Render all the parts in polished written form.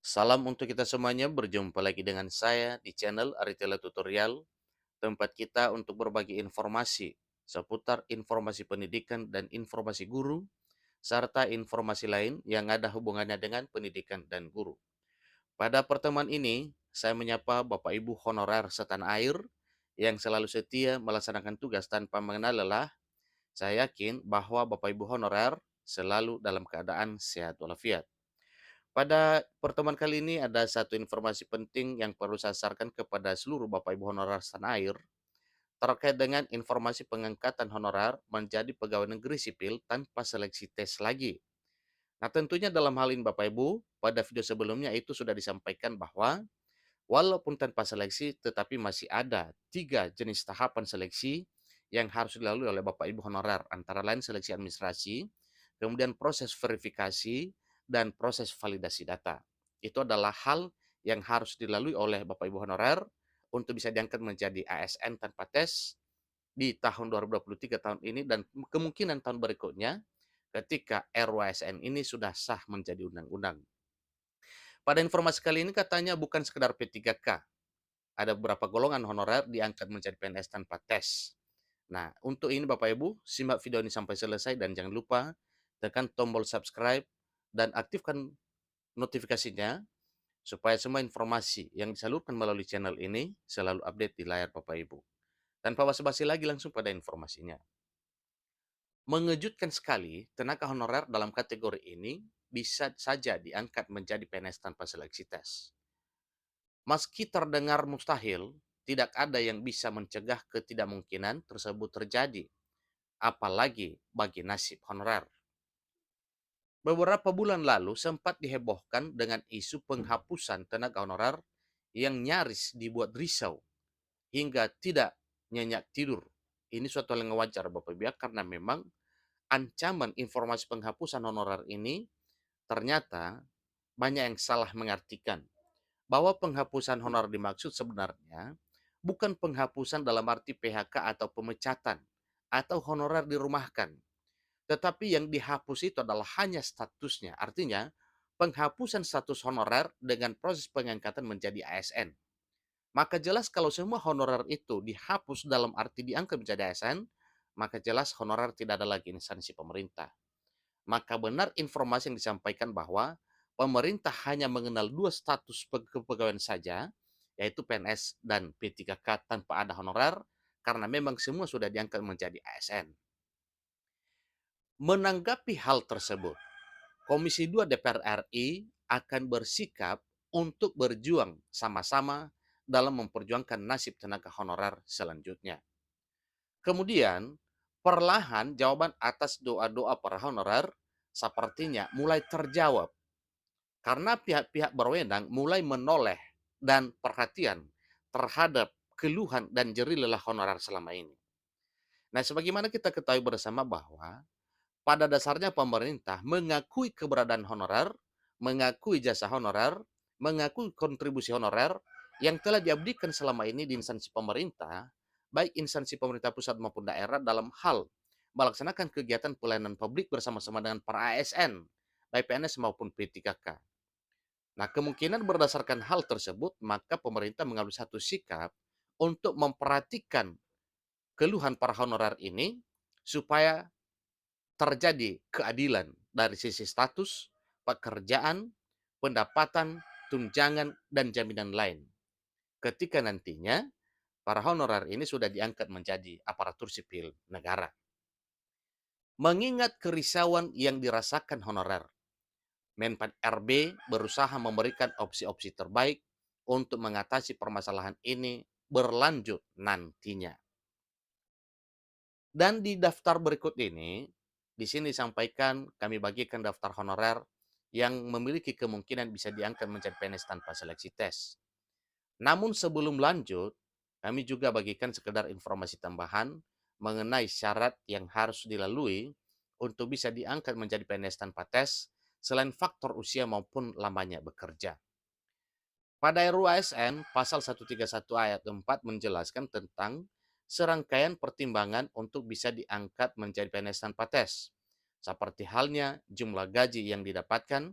Salam untuk kita semuanya, berjumpa lagi dengan saya di channel Aritela Tutorial, tempat kita untuk berbagi informasi seputar informasi pendidikan dan informasi guru, serta informasi lain yang ada hubungannya dengan pendidikan dan guru. Pada pertemuan ini, saya menyapa Bapak Ibu honorer setanah air yang selalu setia melaksanakan tugas tanpa mengenal lelah. Saya yakin bahwa Bapak Ibu honorer selalu dalam keadaan sehat walafiat. Pada pertemuan kali ini ada satu informasi penting yang perlu saya sarankan kepada seluruh Bapak Ibu honorer setanah air terkait dengan informasi pengangkatan honorer menjadi pegawai negeri sipil tanpa seleksi tes lagi. Nah, tentunya dalam hal ini Bapak Ibu, pada video sebelumnya itu sudah disampaikan bahwa walaupun tanpa seleksi tetapi masih ada 3 jenis tahapan seleksi yang harus dilalui oleh Bapak Ibu honorer, antara lain seleksi administrasi, kemudian proses verifikasi, dan proses validasi data. Itu adalah hal yang harus dilalui oleh Bapak Ibu honorer untuk bisa diangkat menjadi ASN tanpa tes di tahun 2023 tahun ini, dan kemungkinan tahun berikutnya ketika RUASN ini sudah sah menjadi undang-undang. Pada informasi kali ini katanya bukan sekedar P3K, ada beberapa golongan honorer diangkat menjadi PNS tanpa tes. Nah, untuk ini Bapak Ibu, simak video ini sampai selesai dan jangan lupa tekan tombol subscribe dan aktifkan notifikasinya supaya semua informasi yang disalurkan melalui channel ini selalu update di layar Bapak Ibu. Tanpa basa-basi lagi, langsung pada informasinya. Mengejutkan sekali, tenaga honorer dalam kategori ini bisa saja diangkat menjadi PNS tanpa seleksi tes. Meski terdengar mustahil, tidak ada yang bisa mencegah ketidakmungkinan tersebut terjadi, apalagi bagi nasib honorer. Beberapa bulan lalu sempat dihebohkan dengan isu penghapusan tenaga honorer yang nyaris dibuat risau hingga tidak nyenyak tidur. Ini suatu hal yang wajar Bapak Ibu, karena memang ancaman informasi penghapusan honorer ini ternyata banyak yang salah mengartikan bahwa penghapusan honorer dimaksud sebenarnya bukan penghapusan dalam arti PHK atau pemecatan atau honorer dirumahkan. Tetapi yang dihapus itu adalah hanya statusnya. Artinya, penghapusan status honorer dengan proses pengangkatan menjadi ASN. Maka jelas kalau semua honorer itu dihapus dalam arti diangkat menjadi ASN, maka jelas honorer tidak ada lagi instansi pemerintah. Maka benar informasi yang disampaikan bahwa pemerintah hanya mengenal 2 status kepegawaian saja, yaitu PNS dan P3K tanpa ada honorer, karena memang semua sudah diangkat menjadi ASN. Menanggapi hal tersebut, Komisi 2 DPR RI akan bersikap untuk berjuang sama-sama dalam memperjuangkan nasib tenaga honorer selanjutnya. Kemudian, perlahan jawaban atas doa-doa para honorer sepertinya mulai terjawab karena pihak-pihak berwenang mulai menoleh dan perhatian terhadap keluhan dan jerih lelah honorer selama ini. Nah, sebagaimana kita ketahui bersama bahwa pada dasarnya pemerintah mengakui keberadaan honorer, mengakui jasa honorer, mengakui kontribusi honorer yang telah diabdikan selama ini di instansi pemerintah, baik instansi pemerintah pusat maupun daerah, dalam hal melaksanakan kegiatan pelayanan publik bersama-sama dengan para ASN, baik PNS maupun P3K. Nah, kemungkinan berdasarkan hal tersebut, maka pemerintah mengambil satu sikap untuk memperhatikan keluhan para honorer ini supaya terjadi keadilan dari sisi status, pekerjaan, pendapatan, tunjangan, dan jaminan lain. Ketika nantinya para honorer ini sudah diangkat menjadi aparatur sipil negara. Mengingat kerisauan yang dirasakan honorer, Menpan RB berusaha memberikan opsi-opsi terbaik untuk mengatasi permasalahan ini berlanjut nantinya. Dan di daftar berikut ini, di sini disampaikan kami bagikan daftar honorer yang memiliki kemungkinan bisa diangkat menjadi PNS tanpa seleksi tes. Namun sebelum lanjut, kami juga bagikan sekedar informasi tambahan mengenai syarat yang harus dilalui untuk bisa diangkat menjadi PNS tanpa tes selain faktor usia maupun lamanya bekerja. Pada RUU ASN pasal 131 ayat 4 menjelaskan tentang serangkaian pertimbangan untuk bisa diangkat menjadi PNS tanpa tes. Seperti halnya jumlah gaji yang didapatkan,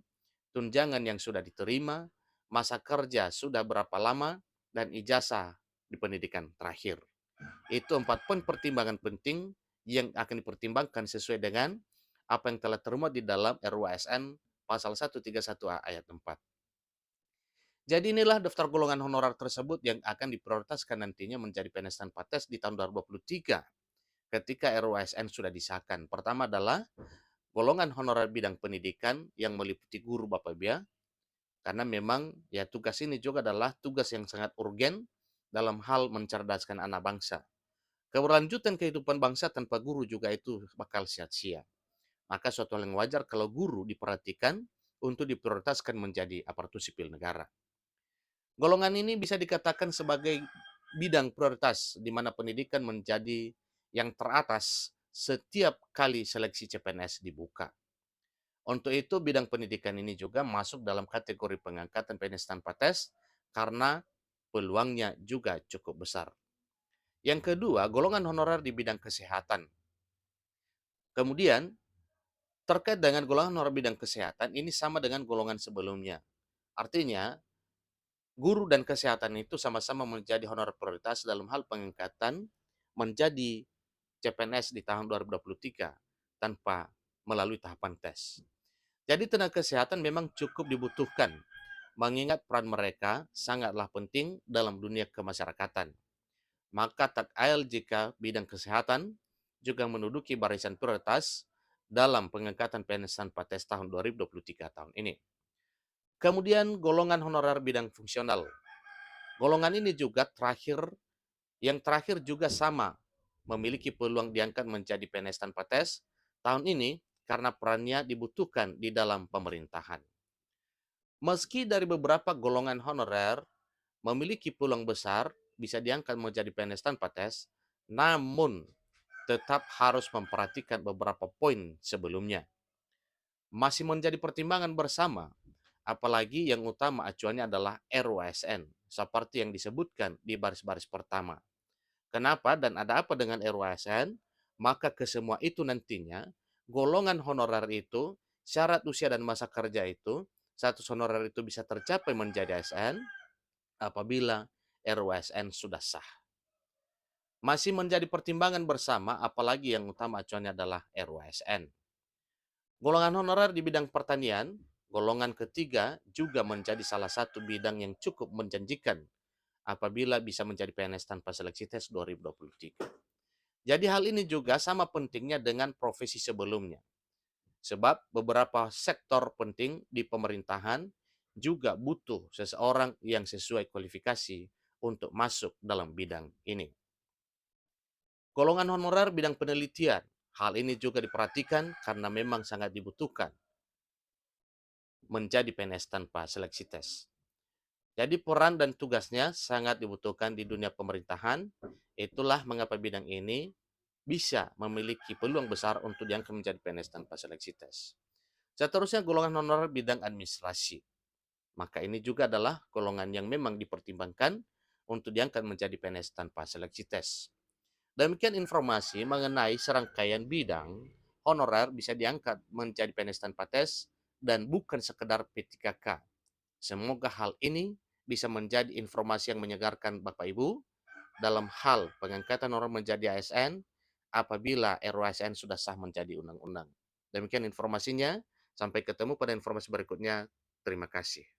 tunjangan yang sudah diterima, masa kerja sudah berapa lama, dan ijazah di pendidikan terakhir. Itu 4 poin pertimbangan penting yang akan dipertimbangkan sesuai dengan apa yang telah termuat di dalam RUU ASN pasal 131A ayat 4. Jadi inilah daftar golongan honorer tersebut yang akan diprioritaskan nantinya menjadi PNS tanpa tes di tahun 2023 ketika RUU ASN sudah disahkan. Pertama adalah golongan honorer bidang pendidikan yang meliputi guru Bapak Ibu ya, karena memang ya tugas ini juga adalah tugas yang sangat urgen dalam hal mencerdaskan anak bangsa. Keberlanjutan kehidupan bangsa tanpa guru juga itu bakal sia-sia. Maka suatu hal yang wajar kalau guru diperhatikan untuk diprioritaskan menjadi aparatur sipil negara. Golongan ini bisa dikatakan sebagai bidang prioritas di mana pendidikan menjadi yang teratas setiap kali seleksi CPNS dibuka. Untuk itu, bidang pendidikan ini juga masuk dalam kategori pengangkatan PNS tanpa tes karena peluangnya juga cukup besar. Yang kedua, golongan honorer di bidang kesehatan. Kemudian, terkait dengan golongan honorer bidang kesehatan, ini sama dengan golongan sebelumnya. Artinya, guru dan kesehatan itu sama-sama menjadi honorer prioritas dalam hal pengangkatan menjadi CPNS di tahun 2023 tanpa melalui tahapan tes. Jadi tenaga kesehatan memang cukup dibutuhkan, mengingat peran mereka sangatlah penting dalam dunia kemasyarakatan. Maka tak ayal jika bidang kesehatan juga menduduki barisan prioritas dalam pengangkatan PNS tanpa tes tahun 2023 tahun ini. Kemudian golongan honorer bidang fungsional. Golongan ini juga yang terakhir juga sama, memiliki peluang diangkat menjadi PNS tanpa tes tahun ini karena perannya dibutuhkan di dalam pemerintahan. Meski dari beberapa golongan honorer memiliki peluang besar bisa diangkat menjadi PNS tanpa tes, namun tetap harus memperhatikan beberapa poin sebelumnya. Masih menjadi pertimbangan bersama, apalagi yang utama acuannya adalah RUASN, seperti yang disebutkan di baris-baris pertama. Kenapa dan ada apa dengan RUASN? Maka kesemua itu nantinya, golongan honorer itu, syarat usia dan masa kerja itu, status honorer itu bisa tercapai menjadi ASN apabila RUASN sudah sah. Masih menjadi pertimbangan bersama, apalagi yang utama acuannya adalah RUASN. Golongan honorer di bidang pertanian, golongan ketiga juga menjadi salah satu bidang yang cukup menjanjikan apabila bisa menjadi PNS tanpa seleksi tes 2023. Jadi hal ini juga sama pentingnya dengan profesi sebelumnya. Sebab beberapa sektor penting di pemerintahan juga butuh seseorang yang sesuai kualifikasi untuk masuk dalam bidang ini. Golongan honorer bidang penelitian, hal ini juga diperhatikan karena memang sangat dibutuhkan menjadi PNS tanpa seleksi tes. Jadi peran dan tugasnya sangat dibutuhkan di dunia pemerintahan. Itulah mengapa bidang ini bisa memiliki peluang besar untuk diangkat menjadi PNS tanpa seleksi tes. Seterusnya golongan honorer bidang administrasi. Maka ini juga adalah golongan yang memang dipertimbangkan untuk diangkat menjadi PNS tanpa seleksi tes. Demikian informasi mengenai serangkaian bidang honorer bisa diangkat menjadi PNS tanpa tes dan bukan sekedar P3K. Semoga hal ini bisa menjadi informasi yang menyegarkan Bapak Ibu dalam hal pengangkatan orang menjadi ASN apabila RUASN sudah sah menjadi undang-undang. Demikian informasinya. Sampai ketemu pada informasi berikutnya. Terima kasih.